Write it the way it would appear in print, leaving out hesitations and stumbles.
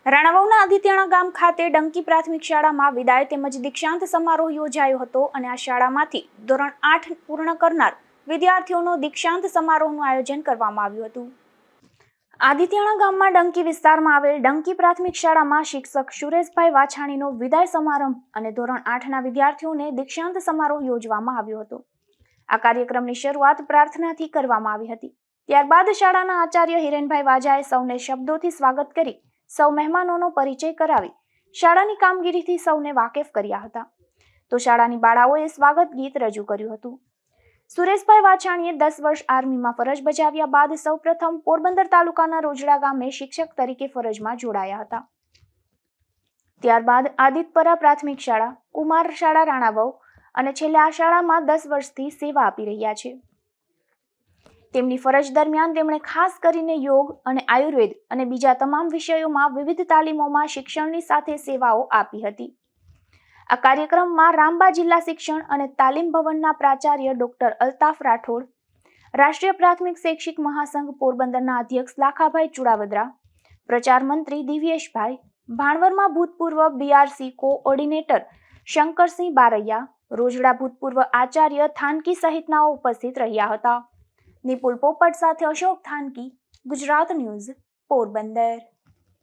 રાણાવાવના આદિત્યાણા ગામ ખાતે ડંકી પ્રાથમિક શાળામાં વિદાય તેમજ દીક્ષાંત સમારોહ યોજાયો હતો અને આ શાળામાંથી ધોરણ 8 પૂર્ણ કરનાર વિદ્યાર્થીઓનો દીક્ષાંત સમારોહનું આયોજન કરવામાં આવ્યું હતું। આદિત્યાણા ગામમાં ડંકી વિસ્તારમાં આવેલ ડંકી પ્રાથમિક શાળામાં શિક્ષક સુરેશભાઈ વાછાણીનો વિદાય સમારંભ અને ધોરણ 8ના વિદ્યાર્થીઓને દીક્ષાંત સમારોહ યોજવામાં આવ્યો હતો। આ કાર્યક્રમની શરૂઆત પ્રાર્થનાથી કરવામાં આવી હતી। ત્યારબાદ શાળાના આચાર્ય હિરેનભાઈ વાજાએ સૌને શબ્દોથી સ્વાગત કરી સૌ મહેમાનોનો પરિચય કરાવી શાળાની કામગીરીથી સૌને વાકેફ કર્યા હતા। તો શાળાની બાળાઓએ સ્વાગત ગીત રજૂ કર્યું હતું। સુરેશભાઈ વાછાણીએ 10 વર્ષ આર્મીમાં ફરજ બજાવ્યા બાદ સૌપ્રથમ પોરબંદર તાલુકાના રોજડા ગામે શિક્ષક તરીકે ફરજમાં જોડાયા હતા। ત્યારબાદ આદિતપરા પ્રાથમિક શાળા, કુમાર શાળા રાણાવાવ અને છેલ્લે આ શાળામાં 10 વર્ષથી સેવા આપી રહ્યા છે। તેમની ફરજ દરમિયાન તેમણે ખાસ કરીને યોગ અને આયુર્વેદ અને બીજા તમામ વિષયોમાં વિવિધ તાલીમોમાં શિક્ષણની સાથે સેવાઓ આપી હતી। આ કાર્યક્રમમાં રામબા જિલ્લા શિક્ષણ અને તાલીમ ભવનના પ્રાચાર્ય ડોક્ટર અલ્તાફ રાઠોડ, રાષ્ટ્રીય પ્રાથમિક શૈક્ષિક મહાસંઘ પોરબંદરના અધ્યક્ષ લાખાભાઈ ચુડાવદરા, પ્રચાર મંત્રી દિવ્યેશભાઈ, ભાણવરમાં ભૂતપૂર્વ BRC કોઓર્ડિનેટર શંકરસિંહ બારૈયા, રોજડા ભૂતપૂર્વ આચાર્ય થાનકી સહિતનાઓ ઉપસ્થિત રહ્યા હતા। નિપુલ પોપટ સાથે અશોક થાનકી, ગુજરાત ન્યૂઝ, પોરબંદર।